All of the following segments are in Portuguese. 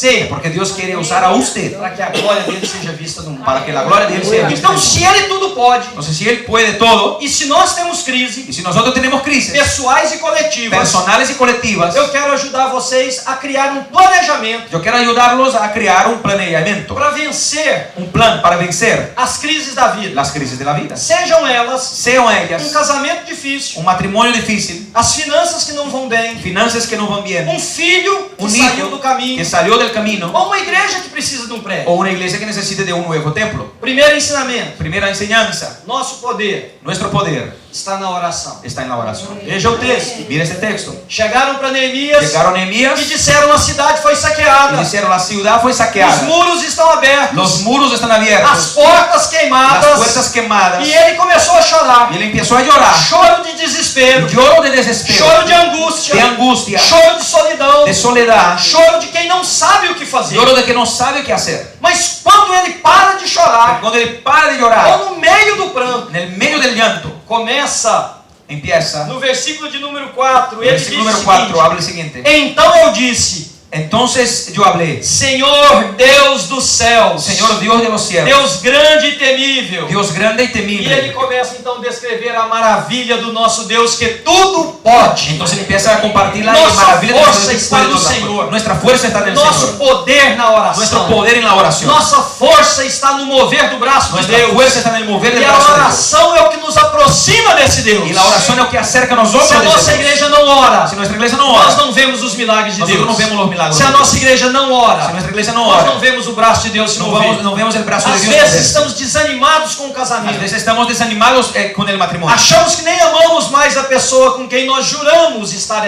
você. Porque Dios quiere usar a usted. Para que a glória dele seja vista no mundo. Para que la gloria de Él sea vista. Então, se ele tudo pode, Entonces, si Él puede todo, e se nós temos crise, y si nosotros tenemos crisis pessoais e coletivas, personales y colectivas, eu quero ajudar vocês a criar um planejamento yo quiero ayudarlos a crear un planeamiento, para vencer un plan para vencer as crises da vida. las crisis de la vida. Sejam elas Sean ellas casamento difícil, un matrimonio difícil, as finanças que não vão bem, finanzas que no van bien, filho que un saiu hijo do caminho, que salió del camino, ou uma igreja que precisa de um prédio. o una iglesia que necesite de un nuevo templo. Primeiro ensinamento: Primera enseñanza, nosso poder nuestro poder está na oração. está en la oración. Veja o texto. Mira este texto. Chegaram para Neemias Llegaron e Nehemías disseram: a cidade foi y saqueada, dijeron la ciudad fue os saqueada, muros estão abertos, los muros están as abiertos, portas las queimadas. puertas quemadas, E ele começou a chorar. y él empezó a llorar, Choro de desespero, lloro de desespero, choro de angústia, de angustia, choro de solidão, de soledad, choro de quem não sabe o que fazer. lloro de que no sabe qué hacer. Mas quando ele para de chorar, Cuando él para de llorar, ou no meio do pranto, en el medio del llanto, começa empieza, no versículo de número 4, ele diz versículo o número seguinte: 4, habla el siguiente. então eu disse, Entonces yo hablé, Senhor Deus dos céus, Señor Dios de los cielos, Deus grande e temível. Dios grande y E ele temible. começa então a descrever a maravilha do nosso Deus que tudo pode. Entonces empieza a compartir la Nossa maravilla de força nuestro Dios que está puede no todas las Senhor. cosas. Nuestra fuerza está en el Nosso Señor. poder na oração. Nuestro poder en la oración. Nossa força está no mover do braço de Nuestra Deus. fuerza está en el mover del E a brazo de Dios. oração é o que nos aproxima desse Deus. Y la oración es lo que acerca a nosotros Se a de nossa ese Dios. igreja não ora, Si nuestra iglesia no nós ora, não vemos os milagres de nosotros Deus. no vemos los milagros. Se a de Dios. nossa igreja não ora, Si nuestra iglesia no nós não ora, vemos o braço de Deus se mover. no vemos el brazo de Às Dios. vezes moverse. estamos desanimados com o A casamento. veces estamos desanimados con el matrimonio. Achamos que nem amamos mais a pessoa com quem nós juramos estar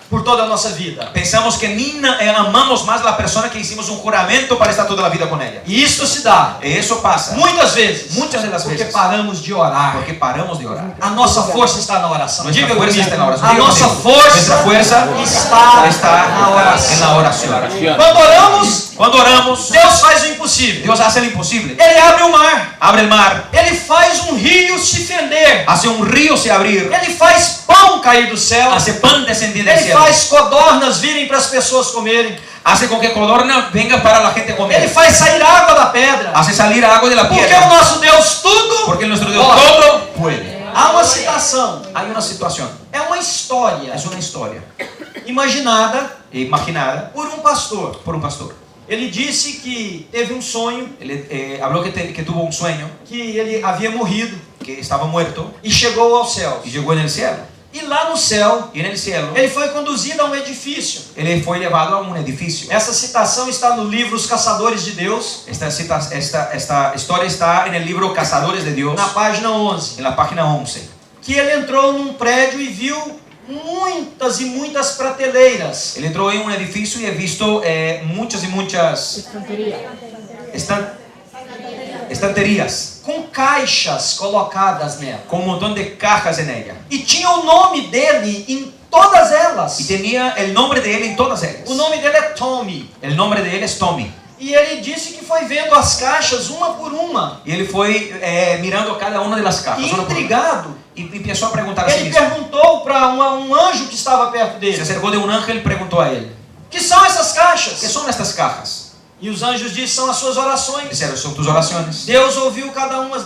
por toda a nossa vida. Pensamos que ni amamos más a la persona que hicimos un juramento para estar toda la vida con ella. E isso se dá Y eso pasa muitas vezes, muchas de las porque veces paramos de orar. porque paramos de orar. A nossa força está na oração. Nuestra Diga fuerza comigo. está en la oración. A Diga nossa conmigo. força Nuestra fuerza está na oração. en la oración. Quando oramos, Cuando oramos, Deus faz o impossível. Dios hace lo imposible. Ele abre o mar. Abre el mar, Ele faz um rio se fender. hace un río se abrir, Ele faz pão cair do céu. hace pan descender del Ele cielo, faz codornas virem para as pessoas comerem. hace con que codorna venga para la gente Ele comer, faz sair água da pedra. hace salir agua de la Porque o piedra, nosso Deus tudo porque nuestro Dios pode. todo puede. Há uma citação. Hay una situación, É uma história es una historia imaginada imaginada por um pastor. por un pastor. Ele disse que teve um sonho, Él habló que tuvo un sueño, que ele havia morrido que estaba muerto e chegou aos céus. y llegó en el cielo. E lá no céu, Y en el cielo, ele foi conduzido a um edifício. él fue llevado a un edificio. Essa citação está no livro Os Caçadores de Deus, Esta historia está en el libro Cazadores de Dios, na página 11. en la página 11. Que ele entrou num prédio e viu muitas e muitas prateleiras. Él entró en un edificio y he visto muchas y muchas estanterías Com caixas colocadas nela. con un montón de cajas en ella. E tinha o nome dele em todas elas. Y tenía el nombre de él en todas ellas. O nome dele é Tommy. El nombre de él es Tommy. E ele disse que foi vendo as caixas uma por uma. Y él fue mirando cada una de las cajas. E una por una. intrigado, Y empezó a preguntar a sí ele mismo. perguntou para um anjo que estava perto Se dele: acercou de un ángel y preguntó a él: que são essas caixas? ¿qué son estas cajas? E os anjos disseram: são as suas orações. Dijeron: son tus oraciones. Deus ouviu cada uma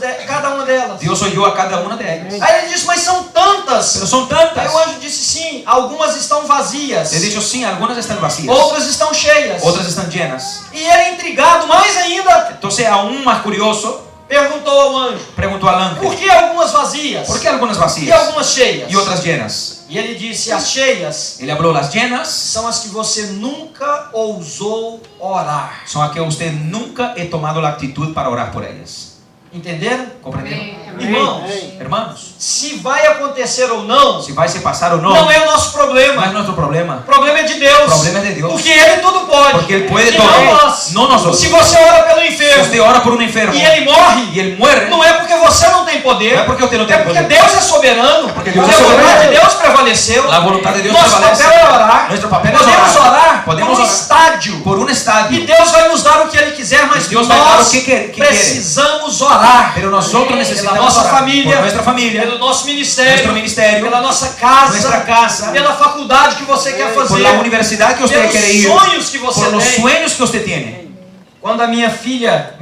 delas. Dios oyó a cada una de ellas. Aí ele disse: mas são tantas. Pero son Aí tantas. o anjo disse: sim, algumas estão vazias, He dicho: sí, algunas están vacías, outras estão cheias. otras están llenas. E ele, intrigado mais ainda, Entonces, aún más curioso, perguntou ao anjo: preguntó al por ángel: que algumas vazias ¿por qué algunas e vacías algumas cheias? y otras llenas? E ele disse: as cheias Él habló: las llenas são as que você nunca ousou orar. son a que usted nunca he tomado la actitud para orar por ellas. Entenderam? ¿Comprendieron? Irmãos, Hermanos, se vai acontecer ou não, si va a pasar o no, não é o nosso no problema. es nuestro problema. O problema é de Deus. O problema é de Deus. Porque Ele tudo pode. Porque Él puede E todo, não nós. no nosotros. Se você ora pelo Si enfermo usted ora por un enfermo e ele morre, y él muere, não é porque você não tem poder. no es porque usted no É tiene porque poder. Deus é soberano. Porque A Deus é vontade soberano. de Deus prevaleceu. La voluntad de Dios Nosso prevalece. papel é orar. Nuestro papel es Podemos orar Podemos por um orar estádio. por un E estadio. Deus vai nos dar o que Ele quiser, mas Deus vai dar nós o que quer. precisamos orar Pero nosotros pela necesitamos nossa orar família, por nuestra familia, pelo nosso nuestro ministério, ministerio, pela nossa casa, nuestra casa, pela faculdade que você quer por fazer, la universidad que usted pelos quiere ir, sonhos que você por los tem. sueños que usted tiene. Quando a minha filha,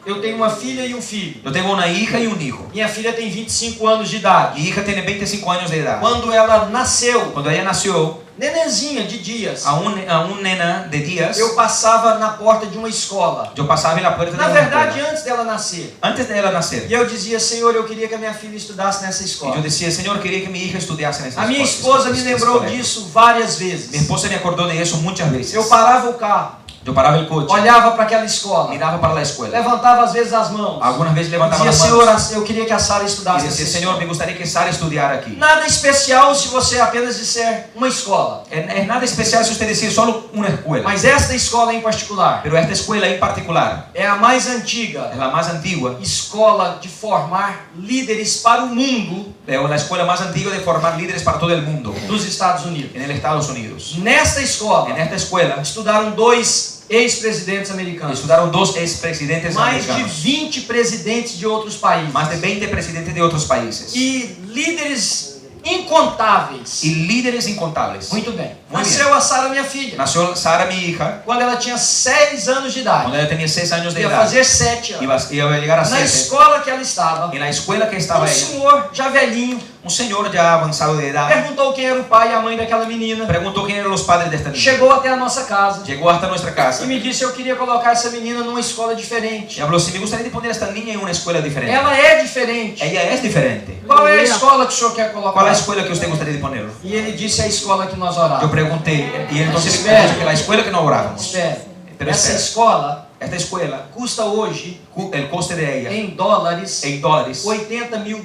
eu tenho uma filha e um filho. Yo tengo una hija y un hijo. Minha filha tem 25 anos de idade. Mi hija tiene 25 años de edad. Quando ela nasceu, Cuando ella nació, nenenzinha de dias, a un nena de días, eu passava na porta de uma escola. yo pasaba en la puerta de Na una verdade, escuela. antes dela nascer. Antes de ella nacer, E eu dizia, Senhor, eu queria que a minha filha estudasse nessa y escola. yo decía, Señor, quería que mi hija estudiase en esa A minha escuela, esposa me ese lembrou colegio. disso várias Mi vezes. esposa me acordó de eso muchas veces. Eu parava o carro, Yo paraba el coche, olhava para aquela escola, miraba para la escuela. levantava às vezes as mãos. Algunas veces levantaba Dizia, las Senhor, manos eu queria que a Sara y estudasse decía, nessa Señor, escola. me gustaría que Sara estudiara aquí. Nada especial se você apenas disser uma escola. Es nada especial si usted decir solo una escuela. Mas esta escola em particular Pero esta escuela en particular é a mais antiga es la más antigua, escola de formar líderes para o mundo es la escuela más antigua de formar líderes para todo el mundo dos Estados Unidos. en el Estados Unidos. Nesta escola En esta escuela estudaram dois ex-presidentes americanos, estudiaron dos expresidentes mais de americanos, 20 presidentes de outros países más de 20 presidentes de otros países e líderes incontáveis. y líderes incontables. Muito bem. Muy Nasceu a Sara, minha filha, Nació Sara, mi hija, quando ela tinha 6 anos de idade. cuando ella tenía 6 años de Ia edad. fazer 7 anos. Iba a llegar a Na 7. escola que ela estava, En la escuela que estaba ella, senhor já velhinho un señor ya avanzado de edad perguntou quem era o pai e a mãe daquela menina. preguntó quién eran los padres de esta niña. Chegou até a nossa casa Llegó hasta nuestra casa e me disse eu queria colocar essa menina numa escola diferente. y habló, si me gustaría poner a esta niña en una escuela diferente. Ela é diferente. Ella es diferente. Qual é a escola que o senhor quer ¿Cuál es la colocar? escuela que usted gustaría de ponerlo? E ele disse a escola que nós Yo orávamos. pregunté y entonces me Espera. dijo que la escuela que no orábamos. Espere. Pero Essa espera. escola Esta escuela, custa hoje, el coste de ella em dólares, en dólares, $80 mil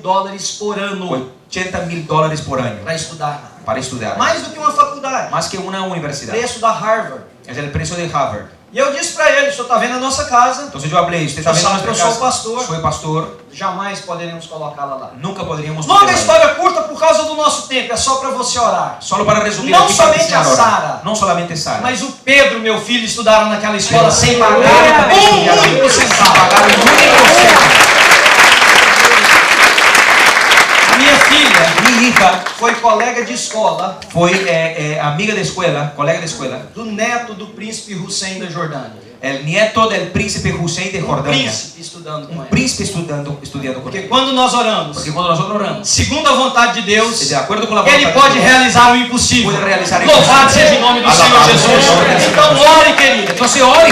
por ano $80,000 por año para estudar lá. para estudiar. Mais do que uma faculdade. Más que una universidad. Preço da Harvard. Es el precio de Harvard. E eu disse para ele, o senhor está vendo a nossa casa, Entonces yo hablé, usted está Yo viendo sabe nuestra que eu sou casa, pastor. soy pastor, jamais poderemos colocá-la lá. nunca podríamos Longa ponerla ahí. história curta por causa do nosso tempo, é só para você orar. Solo para resumir, Não aquí para somente enseñar a ahora. Sara, No solamente Sara, Mas o Pedro, meu filho, estudaram naquela escola sem Pedro pagar também estudiaram único sem centavo. pagar un único centavo. A minha filha Mi hija foi colega de escola fue amiga de escuela, colega de escuela, do neto do príncipe Hussein da Jordânia. el nieto del príncipe Hussein de Jordania. Príncipe estudando com Un ele. príncipe estudiando con Porque él. quando nós oramos, Porque cuando nosotros oramos, segundo a vontade de Deus, de acuerdo con la Ele voluntad pode de Dios, realizar o impossível. Pode realizar o Louvado impossível. seja o nome do Senhor Alabado Jesus. seja o nome do Senhor. Então ore, querido. entonces ore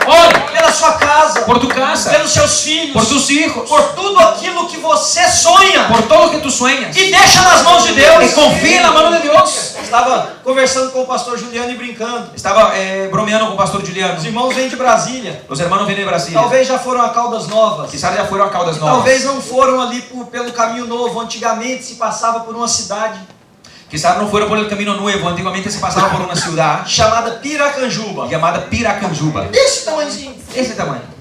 Ore pela sua casa, por tu casa, pelos seus filhos, por tus hijos, por tudo aquilo que você sonha. por todo lo que tú sueñas. E deixa nas mãos de Deus. Y confía en la mano de Dios. Estava conversando com o pastor Juliano e brincando. Estaba bromeando con Pastor Juliano. Os irmãos vêm de Brasília. Los hermanos vienen de Brasil. Talvez já foram a Caldas Novas. Quizás ya fueron a Caldas Novas. Talvez não foram ali pelo caminho novo. Antigamente se passava por uma cidade Quizás no fueron por el camino nuevo. Antiguamente se pasaba por una ciudad chamada Piracanjuba. llamada Piracanjuba. Desse tamanhozinho. Ese tamaño.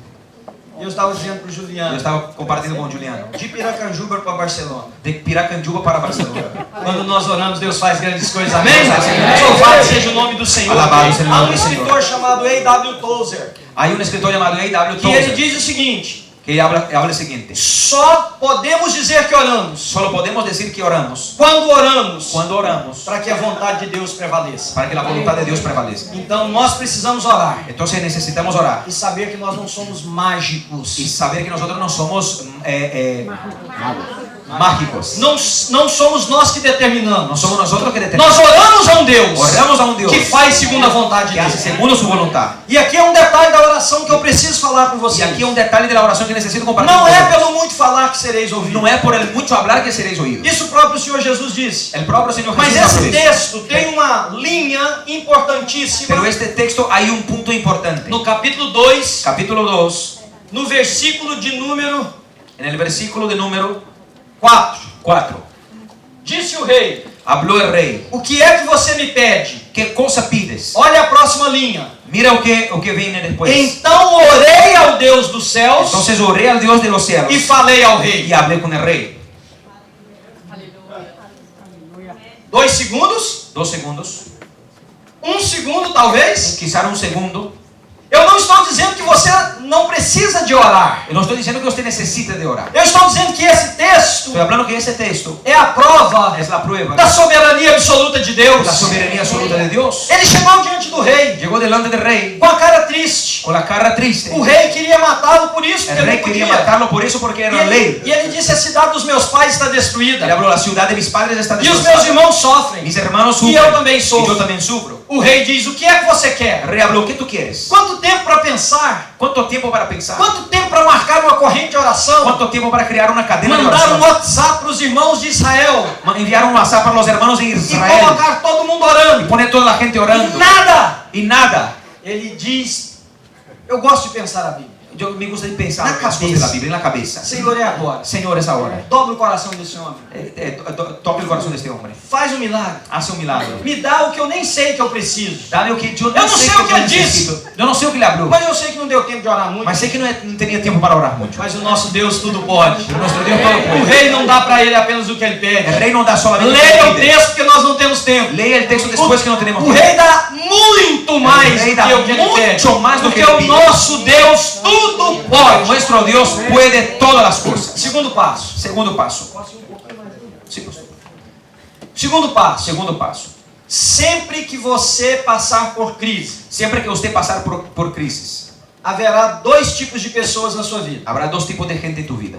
E eu estava dizendo para o Yo Juliano, estaba compartiendo con Juliano. de Piracanjuba para Barcelona. De Piracanjuba para Barcelona. Quando nós oramos, Deus faz grandes coisas. Amém? Amém. Louvado seja o nome do Senhor. Alabado seja o Há nome um do Senhor. escritor chamado A.W. Tozer, Hay un escritor llamado A.W. que ele Tozer diz o seguinte: que habla el siguiente. só podemos dizer que oramos Solo podemos decir que oramos quando oramos cuando oramos para que a vontade de Deus prevaleça. para que la voluntad de Dios prevalezca. Então nós precisamos orar Entonces necesitamos orar e saber que nós não somos mágicos. y saber que nosotros no somos mágicos. Não somos nós que No determinamos. somos nosotros que Nós determinamos. oramos a um Deus Oramos a un Dios que faz segundo a vontade que hace dele. segundo su voluntad. E aqui é um detalhe da oração que eu preciso falar com Y vocês. aquí un detalle de la oración que necesito compartir. Não con é vosotros. pelo muito falar que sereis ouvidos. No es por el mucho hablar que seréis oídos. Isso o próprio Senhor Jesus disse. El propio Señor Mas Jesús esse habló de eso. texto tem uma linha importantíssima Pero este texto hay un punto importante. no capítulo 2, Capítulo 2, no versículo de número en el versículo de número 4. 4. Disse o rei: Habló el rey. o que é que você me pede? ¿Qué cosa pides? Olha a próxima linha. Mira o que viene después. Então orei ao Deus dos céus Entonces oré al Dios de los cielos e falei ao rei. y hablé con el rey. 2 segundos? 2 segundos, 1 segundo talvez? quizá un segundo. Eu não estou dizendo que você não precisa de orar. Eu não estou dizendo que você necessita de orar. Eu estou dizendo que esse texto Estou falando que esse texto é a prova é a prueba da soberania absoluta de Deus. da soberania absoluta de Deus. Ele chegou diante do rei Llegó delante del rey com a cara triste. con la cara triste. O rei queria matá-lo por isso, porque El ele rey não quería podia. matarlo por eso, porque era E la ley. ele disse: a cidade dos meus pais está destruída. Ele habló, la ciudad de mis padres está E os meus destrozada. irmãos sofrem. Mis hermanos E sufren. eu também Y sofro. yo también sufro. O rei diz: o que é que você El quer? rey habló, ¿qué tú quieres? Quanto tempo para pensar? ¿Cuánto tiempo para pensar? Quanto tempo para marcar uma corrente de oração? ¿Cuánto tiempo para crear una cadena de Mandar um oración? WhatsApp para os irmãos de Israel Enviar un WhatsApp para los hermanos de e Israel colocar todo mundo y orando. poner toda la gente E orando. nada! Y nada. Ele diz: eu gosto de pensar a Bíblia. Yo me gusta pensar Na las cosas de cabeça. la Biblia en la cabeza. Senhor, é agora. Señor, es ahora. Dobra o coração desse homem. Toca el corazón de este hombre. Faz um milagre. Hace un milagro. Me dá o que eu nem sei que eu preciso. Dame o que yo Eu não sei o que ele necesito. Yo no sé o que le habló. Mas eu sei que não deu tempo de orar muito. Mas sei que não tenía tiempo para orar mucho. Mas o nosso Deus tudo pode. Pero nuestro Dios todo O puede. rei não dá para ele apenas o que ele El pede. rey no da solamente Leia o lo que pide. texto porque nós não temos tempo. Leia el texto después que no tenemos O tiempo. rei dá muito mais rei do dá que o que ele pede. muito mais do que Porque ele o pede. nosso Deus tudo pode. Nuestro Dios puede todas las cosas. Segundo passo. Segundo paso. Sí, pastor. Segundo passo. Segundo paso. Sempre que você passar por crise, Siempre que usted pasar por crisis, haverá dois tipos de pessoas na sua vida. habrá dos tipos de gente en tu vida.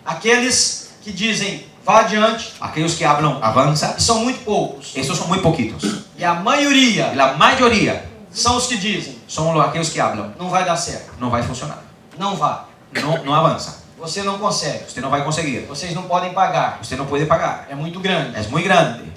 Aqueles que dizem, vá adiante, Aquellos que hablan, avanza. e são muito poucos. Esos son muy poquitos. E a maioria La mayoría são os que dizem, son aquellos que hablan. não vai dar certo, No va a funcionar. não vá, No avanza. você não consegue, Usted no va a conseguir. vocês não podem pagar, Usted no puede pagar. é muito grande. Es muy grande.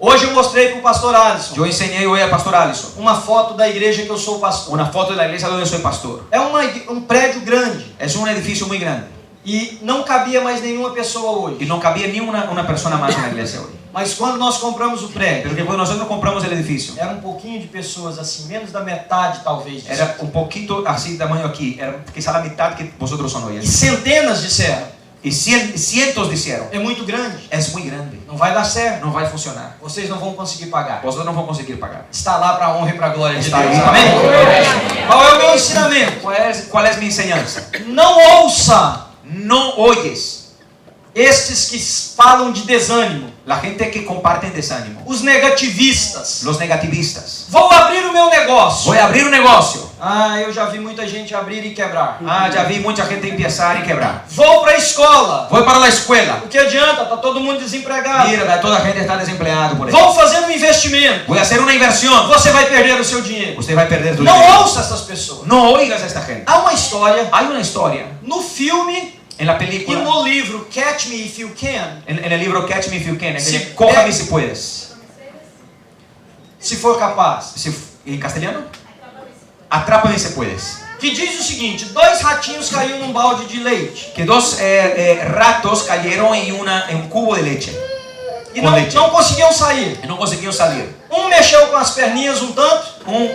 Hoje eu mostrei para o pastor Alisson Yo enseñé hoy al pastor Alisson uma foto da igreja que eu sou pastor. una foto de la iglesia donde soy pastor. É um prédio grande Es un edificio muy grande. e não cabia mais nenhuma pessoa Y hoje. no cabía ni una persona más en la iglesia hoy. Mas quando nós compramos o prédio, Pero que cuando nosotros compramos el edificio, era um pouquinho de pessoas, assim, menos da metade talvez. disso. era un poquito así tamaño aquí. Era quizá la mitad que vosotros son hoy. E centenas disseram, Y cientos dijeron, é muito grande, es muy grande. não vai dar certo, No va a funcionar. vocês não vão conseguir pagar. Vosotros no van a conseguir pagar. Está lá para a honra e para a glória de Está Deus. aí. Amém? Qual é o meu ensinamento? ¿Cuál es mi enseñanza? Não ouça No oyes estes que falam de desânimo, la gente que comparten desánimo, os negativistas. los negativistas. Vou abrir o meu negócio. Voy a abrir un negocio. Ah, eu já vi muita gente abrir e quebrar. Ya vi mucha gente empezar y quebrar. Vou para a escola. Voy para la escuela. O que adianta? Tá todo mundo desempregado. Mira, toda la gente está desempleada por ahí. Vou fazer um investimento. Voy a hacer una inversión. Você vai perder o seu dinheiro. Usted va a perder tu Não dinero. ouça essas pessoas. No oigas a esta gente. Há uma história Hay una historia no filme en la e película, no livro Catch Me If You Can. en el libro Catch Me If You Can, en Si- el Cójame si puedes. Se for capaz. ¿En castellano? Atrápame si puedes. Que diz o seguinte: dois ratinhos caíram num balde de leite. Que dos ratos cayeron en un cubo de leche. E Com leite. não conseguiam sair. Y no consiguieron salir. Um mexeu com as perninhas um tanto,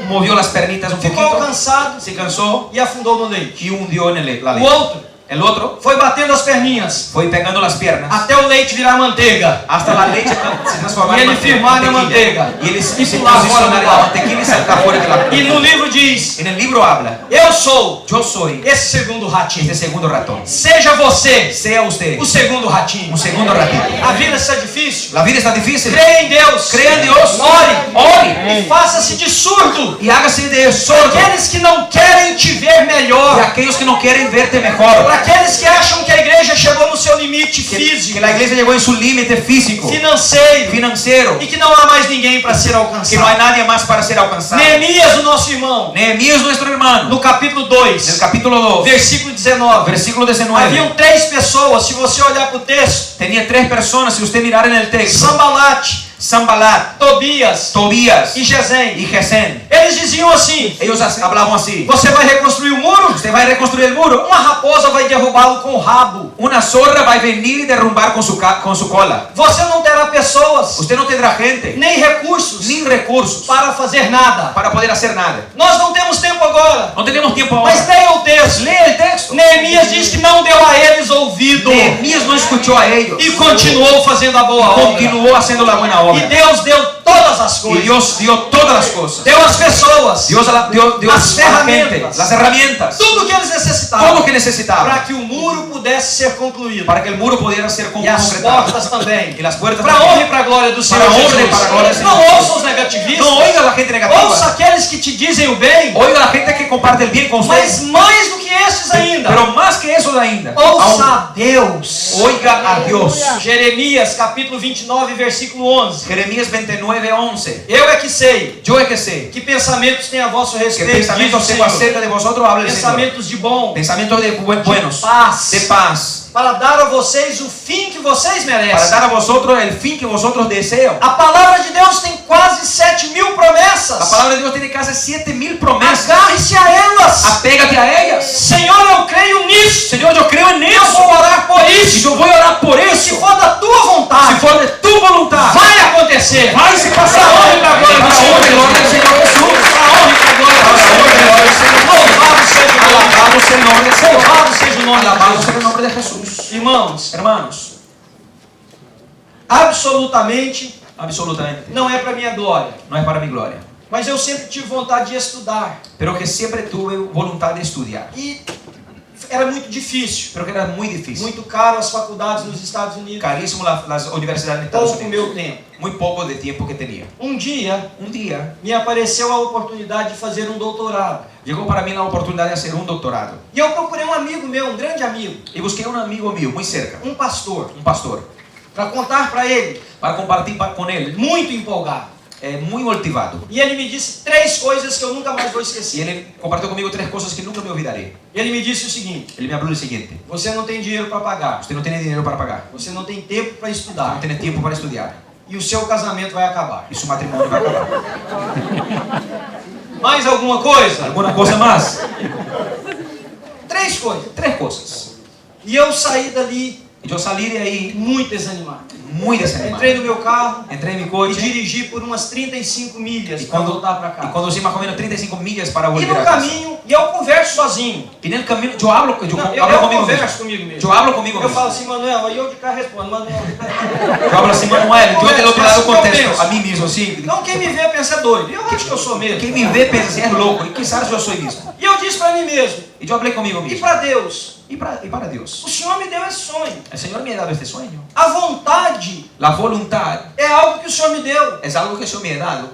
Movió las pernitas un ficou poquito, cansado se cansó e afundou no leite. y hundió en la O leche. outro El otro foi batendo as perninhas fue pegando las piernas até o leite virar manteiga. hasta la leche se transformar Y en él firmar en mantequilla. manteiga. Y él Y se pular posicionar fuera en del la agua. mantequilla y saltar fuera de la. E no livro diz: En el libro habla, eu sou yo soy esse segundo ratinho. este segundo ratón. Seja você Sea usted o segundo ratinho. un segundo ratito. A vida está difícil. La vida está difícil. Creia em Deus. Crea en Dios. Ore. Ore. E faça-se de surdo. Y hágase de sordo. Aqueles que não querem te ver Y melhor. aquellos que no quieren verte mejor. Para aqueles que acham que a igreja chegou no seu limite Que físico, la iglesia llegó en su límite físico, financeiro, financiero. e que não há mais ninguém para ser Que no hay alcançado. nadie más para ser alcanzado. Neemias, o nosso irmão, Nehemías, nuestro hermano, no capítulo en el 2, capítulo 2, versículo 19. versículo 19. Haviam 3 pessoas, se você olhar para o texto: Tenía 3 personas, si usted mirar en el texto: Sambalate, Sambalat, Tobias Tobías e Gesem. y Gesem. Eles diziam assim: Ellos hablaban así: você vai reconstruir o muro? usted va a reconstruir el muro. Uma raposa vai derrubá-lo com o rabo. Una zorra va a venir y derrumbar con su cola. Você não terá pessoas, Usted no tendrá gente nem recursos ni recursos para fazer nada. para poder hacer nada. Nós não temos tempo agora, No tenemos tiempo mas ahora. leia o texto. Lea el texto. Neemias diz que não deu a eles ouvido Nehemías no escuchó a ellos. e continuou fazendo a boa obra. Continuó haciendo la buena E obra. Deus deu toda a todas as Y coisas. Dios dio todas las cosas. Deu as pessoas. Dios dio Las a la gente, ferramentas. las herramientas, Tudo o que eles todo necessitavam. lo que necesitaban Para que o muro pudesse ser concluído. para que el muro pudiera ser E as concretado. portas também. Y las puertas Para a también. honra e para a glória do Senhor Para a honra Jesus. e para a glória do Senhor Não Jesus. ouça os negativistas. No oiga a la gente Ouça negativa. aqueles que te dizem o bem. Oiga a la gente que comparte el bien con usted. Mas mais do que estes ainda. Pero más que eso ainda. Ouça Aún, a Deus. oiga a Dios. Jeremias capítulo 29, versículo 11. Jeremías 29:11. Eu é que sei Yo es que sé que pensamentos têm a vosso que respeito, diz o pensamientos tengo Senhor. acerca de vosotros, habla el Señor. Pensamentos de bom, Pensamientos de buenos, paz, de paz, para dar a vocês o fim que vocês para merecem. dar a vosotros el fin que vosotros desean. A palavra de Deus tem quase 7.000 promessas. La palabra de Dios tiene casi 7.000 promesas. Agarre-se a elas. Apégate a ellas. Senhor, eu creio nisso. Señor, yo creo en Eu eso. vou orar por Y isso. yo voy a orar por Se eso. for da tua Si vontade, for de tu voluntad, vai acontecer. vai se pasar. Para a honra e para a glória do Para a Senhor honra y gloria del Jesus. Señor Jesús. Para a honra e para a glória do Para a honra y gloria del Senhor. Señor. Louvado seja o nome. Alabado sea el nombre del Señor. Louvado seja o nome de Alabado Deus. sea el nombre de Jesús. Irmãos, Hermanos, absolutamente absolutamente. não é para minha glória. No es para mi gloria. Mas eu sempre tive vontade de estudar. Pero que siempre tuve voluntad de estudiar. E era muito difícil. Pero que era muy difícil. Muito caro as faculdades nos Estados Unidos. Carísimo las universidades en Estados Pouco Unidos. meu tempo. Muy poco de tiempo que tenía. Um dia, Un día me apareceu a oportunidade de fazer um doutorado. llegó para mí la oportunidad de hacer un doctorado. E eu procurei um amigo meu, um grande amigo, Y busqué a un amigo mío muy cerca, um pastor, un pastor, para contar para ele, para compartir con él, muito empolgado. muy motivado. E ele me disse 3 coisas que eu nunca mais vou Y esquecer. él compartió conmigo 3 cosas que nunca me olvidaré. Ele me disse o seguinte: Él me habló el siguiente: você não tem dinheiro para pagar, usted no tiene dinero para pagar, você não tem tempo para no estudar, tiene tiempo para estudiar, e o seu casamento vai acabar. y su matrimonio va a acabar. Mais alguma coisa? ¿Alguna cosa más? 3 coisas. 3 cosas. E eu saí dali Y yo salí de ahí muito desanimado. muy desanimado. Entrei no meu carro Entré en mi e coche dirigi por umas 35 milhas y para voltar para y casa. conducí más o menos 35 millas para E volver no a casa. caminho, e eu converso sozinho. Y en el camino yo hablo Não, conmigo eu mismo. converso comigo mesmo. Yo hablo conmigo Eu falo mismo. assim, Manuel, aí eu de cá respondo, Manuel. Yo hablo así, Manuel, yo del otro lado Assim que eu contesto penso. a mí mismo, sí. Não, quem me vê pensa doido. Eu acho que eu sou mesmo. Quem me vê pensa assim, é louco. E quizás eu sou mismo. E eu disse para mim mesmo, E eu falei comigo e mesmo. para Deus, E para Deus. o Senhor me deu esse sonho. El Señor me ha dado este sueño. A vontade La voluntad é algo que o Senhor me deu. es algo que el Señor me ha dado.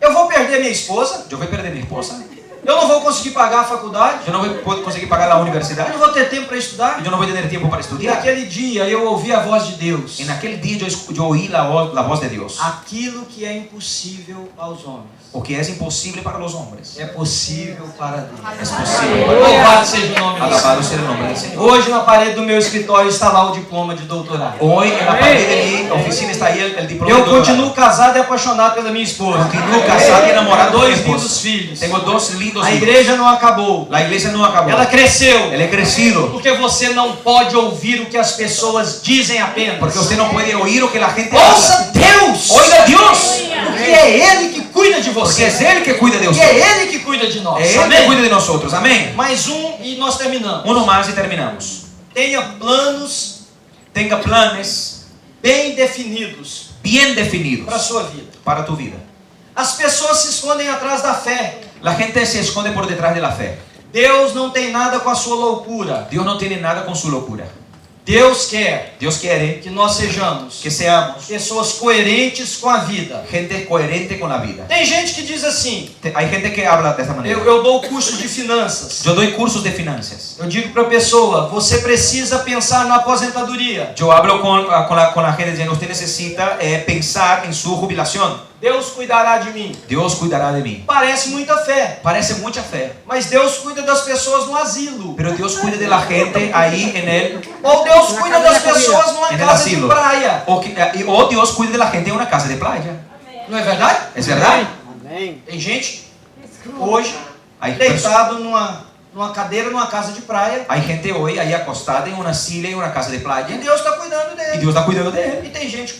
Eu vou perder minha esposa, Yo voy a perder a mi esposa. eu não vou conseguir pagar a faculdade, Yo no voy a conseguir pagar la eu universidad. não vou ter tempo para estudar. Yo no voy a tener tiempo para E estudiar. naquele dia eu ouvi a voz de Deus. En aquel día yo oí la voz de Dios. Aquilo que é impossível aos homens O que es imposible para los hombres. é possível para Deus. Es posible. Louvado seja o nome do Alabado Senhor. sea el nombre del Señor. Hoje na parede do meu escritório está lá o diploma de doutorado. Hoy en la pared de mi oficina está ahí el diploma Eu de doctorado. continuo casado e apaixonado pela minha esposa. Continuo casado y enamorado de mi 2 lindos esposa. filhos. Tengo 2 lindos A hijos. igreja não acabou. La iglesia no acabó. Ela cresceu. Ele é crescido. Porque você não pode ouvir o que as pessoas dizem apenas. Porque usted no puede oír lo que la gente Ouça Deus! Oiga a Dios. Porque é Ele que cuida de Porque você. es Él que cuida de E usted. é Ele que cuida de nós. Es Él que Amém? cuida de nosotros. Amén. Mais um e nós terminamos. Uno más y terminamos. Tenha planos Tenga planes bem definidos bien para a definidos sua vida. para tu vida. As pessoas se escondem atrás da fé. La gente se esconde por detrás de la fe. Deus não tem nada com a sua loucura. Dios no tiene nada con su locura. Deus quer Dios quiere que nós sejamos que seamos pessoas coerentes com a vida. gente coherente con la vida. Tem gente que diz assim, Hay gente que habla de esta manera. eu dou curso de finanças. Yo doy cursos de finanzas. Eu digo para a pessoa, você precisa pensar na aposentadoria. Yo hablo con la gente diciendo, usted necesita pensar en su jubilación. Deus cuidará de mim. Dios cuidará de mí. Parece muita fé, Parece mucha fe. mas Deus cuida das pessoas no asilo. Pero Dios cuida de la gente ahí en él. Ou Deus cuida das pessoas numa En el casa de asilo. praia. O Dios cuida de la gente en una casa de playa. Não é verdade? ¿Es verdad? Tem gente hoje Hay, deitado numa cadeira numa casa de praia hay gente hoy ahí acostada en una silla en una casa de e playa. Deus está cuidando Y dele. Dios está cuidando de él. E tem gente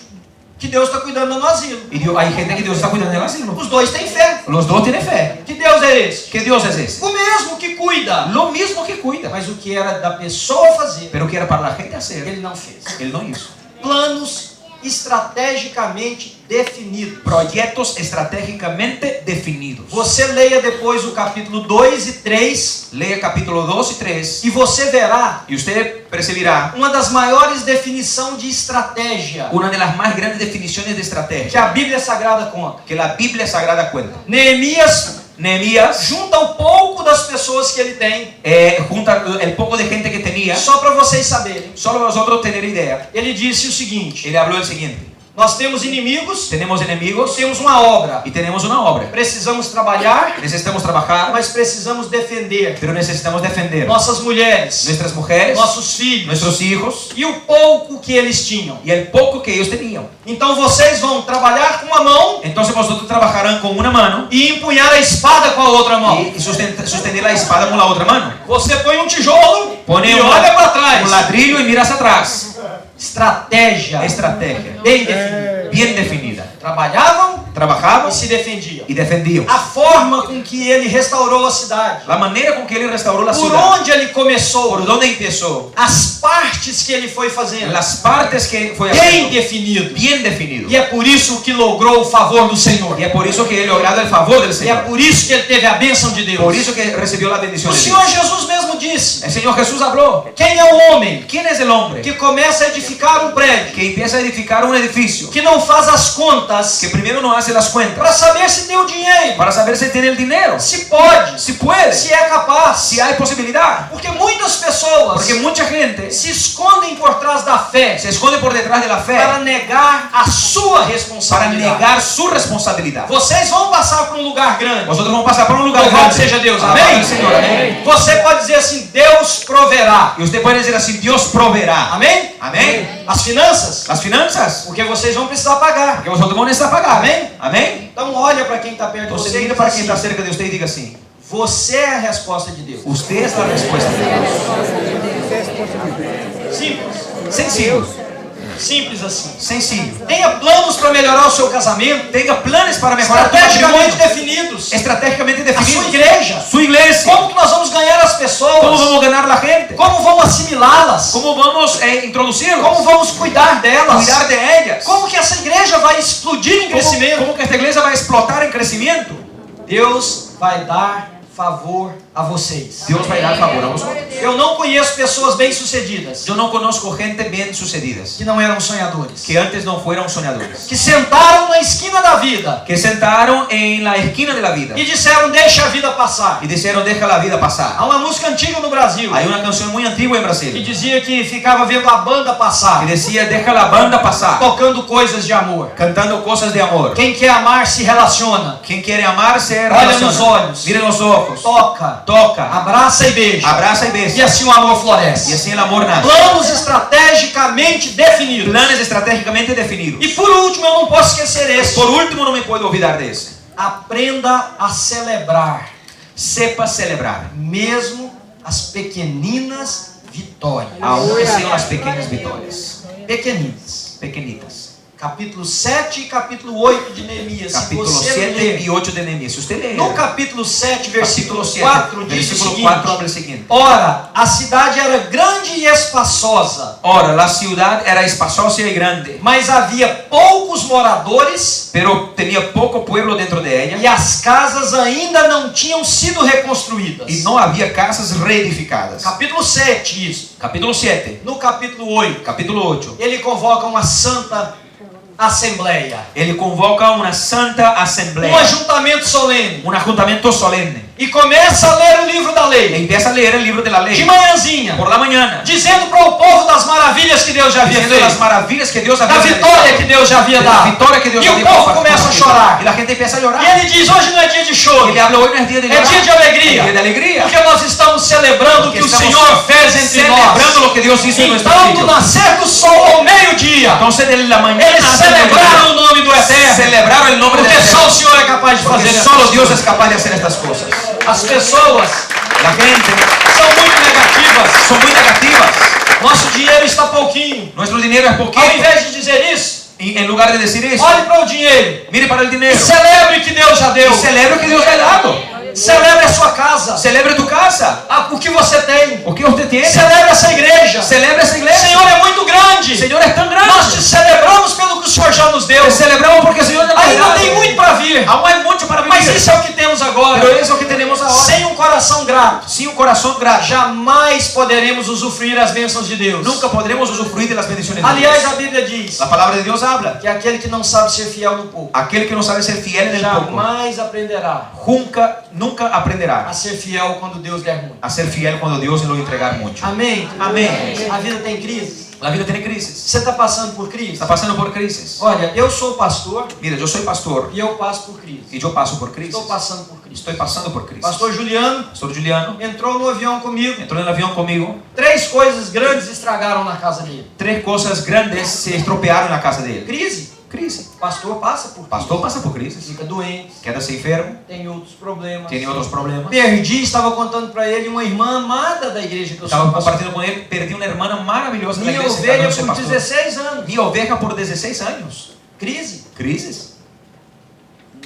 que Deus está cuidando no asilo. Y hay gente que Dios está cuidando del asilo. Os dois têm fé. Los dos tienen fe. Que Deus é esse? ¿Qué Dios es ese? O mesmo que cuida. Lo mismo que cuida. Mas o que era da pessoa fazer, Pero que era para la gente hacer, ele não fez. él no hizo. Planos estrategicamente definidos. Proyectos estratégicamente definidos. Você leia depois o capítulo 2 e 3 Lea capítulo 2 y 3 e você verá y usted percibirá uma das maiores definições de estratégia una de las más grandes definiciones de que estrategia a Bíblia Sagrada conta. que la Biblia Sagrada cuenta. Neemias junta um pouco das pessoas que ele tem, Junta el poco de gente que tenía, só para vocês saberem. solo vosotros tener idea. Ele disse o seguinte: Él habló el siguiente: nós temos inimigos, tenemos enemigos temos uma obra, y tenemos una obra. precisamos trabalhar, Necesitamos trabajar, mas precisamos defender pero necesitamos defender nossas mulheres, nuestras mujeres, nossos filhos nuestros hijos e o pouco que eles tinham. y el poco que ellos tenían. Então vocês vão trabalhar com uma mão Entonces vosotros trabajarán con una mano e empunhar a espada com a outra mão. y sostener la espada con la otra mano. Você põe um tijolo Pone e olha para trás. un ladrillo y miras atrás. Estratégia Estrategia bem definida. bien definida. Trabalhavam Trabajaban e se defendiam. y defendían. A forma com que ele restaurou a cidade, La manera con que él restauró la por ciudad, onde ele começou, por dónde empezó, as partes que ele foi fazendo, las partes que fue bem haciendo, definido. bien definido. E é por isso que logrou o favor do Senhor. Y es por eso que él logrado el favor del E é Señor. por isso que ele teve a bênção de Deus. Por eso que recibió la bendición O de Senhor Dios. Jesus mesmo disse: El Señor Jesús habló. quem é o homem ¿Quién es el hombre que começa a edificar um prédio, que empieza a edificar un edificio, que não faz as contas que primero no hace las para cuentas saber se tem o dinheiro, para saber si tiene el dinero, se pode, si puede, se é capaz? si hay posibilidad? Porque muitas pessoas Porque mucha gente se escondem por trás da fé se esconde por detrás de la fe para negar a sua para responsabilidade. negar su responsabilidad. Vocês vão passar por um lugar grande. Vosotros vamos a pasar por un lugar Louvado grande. seja Deus, Alabado amém? el Señor, amén. Você pode dizer assim: Deus proverá. Y usted puede decir así: Dios proveerá. Amém? Amén. As finanças, Las finanzas, porque vocês vão precisar pagar. porque vosotros van a necesitar pagar. Amén. Amén. Então olha para quem está perto de Entonces você e mira diz para quien está assim: cerca de usted y diga así: você é a resposta de Deus. usted es la respuesta de Dios. Simples. Sencillo. Simples assim. Sencillo. Tenha planos para melhorar o seu casamento, Tenga planes para mejorar tu estrategicamente matrimonio. definidos. Estratégicamente A sua definidos. igreja. Su iglesia. Como que nós vamos ganhar as ¿Cómo pessoas? vamos a ganar la gente? Como vamos assimilá-las? ¿Cómo vamos a introducirlos? Como vamos cuidar delas? Cuidar de ellas. Como que essa igreja vai explodir em crescimento? ¿Cómo que esta iglesia va a explotar en crecimiento? Deus vai dar favor a vocês. Dios va a dar favor a vosotros. Eu não conheço pessoas bem-sucedidas Yo no conozco gente bien sucedidas que não eram sonhadores, que antes no fueron soñadores, que sentaram na esquina da vida que sentaron en la esquina de la vida e disseram: deixa a vida passar. y dijeron: deja la vida pasar. Há uma música antiga no Brasil Hay una canción muy antigua en que Brasil dizia que ficava vendo a banda passar, que decía: deja la banda pasar, tocando coisas de amor. cantando cosas de amor. Quem quer amar se relaciona, Quien quiere amar se Olha relaciona. nos olhos. Mire los ojos, toca, toca, abraça e beija. abraza y E besa, assim o amor y floresce. así el amor nace. Planos estrategicamente definidos. Planes estratégicamente definidos. E por último, eu não posso esquecer esse. Por último, no me puedo olvidar de ese: Aprenda a celebrar, sepa celebrar, mesmo as pequeninas vitórias. aunque sean las pequeñas victorias, Pequeninas. pequeñitas. Capítulo 7 e capítulo 8 de Neemias. Se Capítulo você 7 ler, y 8 de Nehemías. Si usted lee no capítulo 7, versículo capítulo 7, 4, diz o versículo seguinte: 4 habla el siguiente: ora, a cidade era grande e espaçosa, ahora la ciudad era espaciosa y grande, mas havia poucos moradores pero tenía poco pueblo dentro de ella e as casas ainda não tinham sido reconstruídas. y no había casas reedificadas. Capítulo 7, isso. Capítulo 7, No capítulo 8, capítulo 8, ele convoca uma santa assembleia, él convoca una santa asamblea, ajuntamento solene, un ajuntamiento solemne, e começa a ler o livro da e lei, empieza a leer el libro de la de ley manhãzinha, por la mañana, dizendo para o povo das maravilhas que Deus já havia diciendo las feito, maravillas que Dios da había vitória realizado, que Deus já havia de la dado. victoria que Dios E o había povo compartido. começa a chorar. Y la gente empieza a llorar. E ele diz: hoje não é dia de Y choro, le hablo: hoy no es día de é llorar, dia de es alegria, día de alegría, porque nós estamos celebrando o que o estamos Senhor fez entre nós. celebrando lo que Dios hizo en nuestro Então, do sitio. nascer do sol ao meio-dia, Entonces de la mañana eles hasta el mediodía, celebraram o nome do Eterno, celebraron el nombre de porque só o Dios, Senhor é capaz de porque fazer solo essas Dios coisas. es capaz de hacer estas cosas. As pessoas La gente são muito negativas. son muy negativas. Nosso dinheiro está pouquinho. Nuestro dinero es Ao poquito. invés de dizer isso, Y en lugar de decir eso, olhe para o dinheiro mire para el e dinero celebre que Deus já deu. y celebre que Dios le ha dado. Celebre a sua casa, Celebre tu casa, o que você tem. o que usted tiene. Celebre essa igreja. Celebre esa O iglesia. Senhor é muito grande. El Señor es tan grande. Nós te celebramos pelo que o Senhor já já nos deu. Celebramos porque o Senhor nos Ainda deu. tem muito para vir. Aún hay mucho para Mas vivir. isso é o que temos agora. Pero eso que tenemos ahora. Sem um coração grato, Sin un corazón grato, jamais poderemos usufruir as bênçãos de Deus. nunca podremos usufruir de las bendiciones de Aliás, Dios. a Bíblia diz La palabra de Dios habla. que aquele que não sabe ser fiel no pouco, Aquel que no sabe ser fiel en el poco, jamais aprenderá nunca aprenderá a ser fiel quando Deus der muito. a ser fiel cuando Dios le entregar mucho. Amém? Amém. A vida tem crise. La vida tiene crisis. Você está passando por crise? Está pasando por crisis. Olha, eu sou pastor Mira, yo soy pastor e eu passo por crise. y yo paso por crisis. Estou passando por crise. Estoy pasando por crisis. Pastor Juliano Pastor Juliano entrou no avião comigo. entró en el avión conmigo. 3 coisas grandes estragaram na casa dele. 3 cosas grandes se estropearon en la casa de él. Crise. Crisis. Pastor passa por crise. Pastor pasa por crisis. Fica doente, Queda-se enfermo. tem outros problemas. Tiene otros problemas. Perdi, estava contando para ele uma irmã amada da igreja que eu Estaba sou pastor. compartiendo con él. Perdí una hermana maravillosa de la Minha iglesia. ovelha cuando soy por pastor. 16 anos. Mi oveja por 16 años. Crise. Crisis.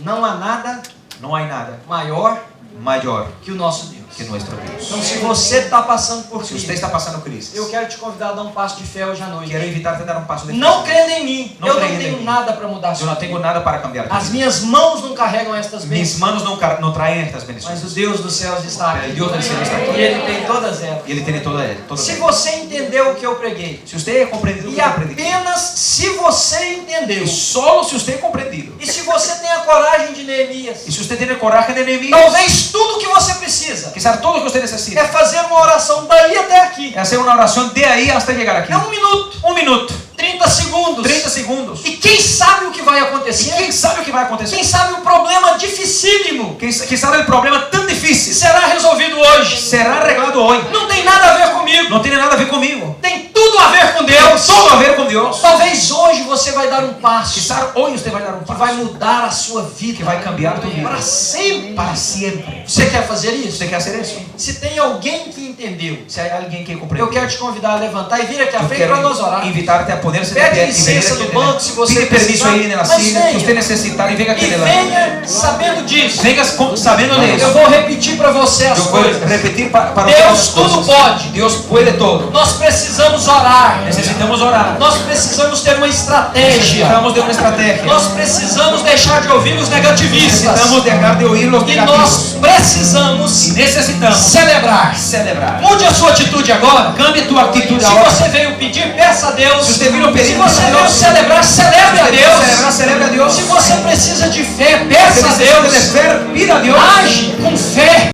Não há nada No hay nada maior mayor que o nosso Deus. que nuestro Dios. Então, se você está passando por Si usted crise, está pasando crisis, eu quero te convidar a dar um passo de fé hoje à noite. quiero invitarte a dar un paso de fe. Não crendo em mim, Não eu não crendo em tenho mim. nada para mudar a Yo sua no vida. tengo nada para cambiar tu As vida. minhas mãos não carregam estas Mis bênçãos, manos no traen estas mas o bendiciones. Deus dos céus está Pero el aqui. Dios del cielo está E aquí. Ele tem todas elas. Y Él tiene todo él. Todo Se él. você entendeu o que eu preguei, Si usted ha comprendido lo e que yo prediqué, apenas se você entendeu, y solo si usted ha comprendido, e se você tem a coragem de Neemias, y si usted tiene coraje de Nehemías, talvez tudo que você precisa quizás todo lo que usted necesita é fazer uma oração daí até aqui. es hacer una oración de ahí hasta llegar aquí. É 1 minuto, Un minuto, 30 segundos. 30 segundos. E quem sabe o que vai ¿Y acontecer? quién sabe o que va a acontecer? Quem sabe o problema dificílimo ¿Quién sabe el problema tan difícil será resolvido hoje? será arreglado hoy? Não tem nada a ver comigo. No tiene nada a ver conmigo. Tem tudo a ver com Deus. Todo a ver con Dios. Talvez hoje você vai dar um passo Quizás hoy usted va a dar un que vai paso mudar a sua vida que vai cambiar tu vida para sempre. para siempre. Você quer fazer isso? ¿Usted quer hacer eso? Se tem alguém que entendeu, Si hay alguien que eu comprende, quero te convidar a levantar e vir aqui à yo frente para nós quiero orar. invitarte a ponerse de Pede pie y venir licença aquí no banco se você Pide permiso precisar, ahí en la mas silla venha. que usted necesitar y venga aquí E delante. venha sabendo disso. Vengas sabiendo de Eu eso. vou repetir para você as Yo voy a coisas. repetir para Deus ustedes tudo las pode. cosas. Dios puede todo. Nós precisamos orar. Necesitamos orar. Nós precisamos ter uma estratégia. Necesitamos de una estrategia. Nós precisamos deixar de ouvir os negativistas. Necesitamos dejar de oír los E negativos. nós precisamos Y necesitamos celebrar. celebrar. Mude a sua atitude agora. Cambie tu actitud Se ahora. você veio pedir, peça a Deus. Se você veio pedir, Se você peça a veio Deus. celebrar, celebre a Si Deus. celebrar, celebre a Dios. Se você precisa de fé, Si peça a necesitas de Deus. fe, pida a Dios. Age com fé.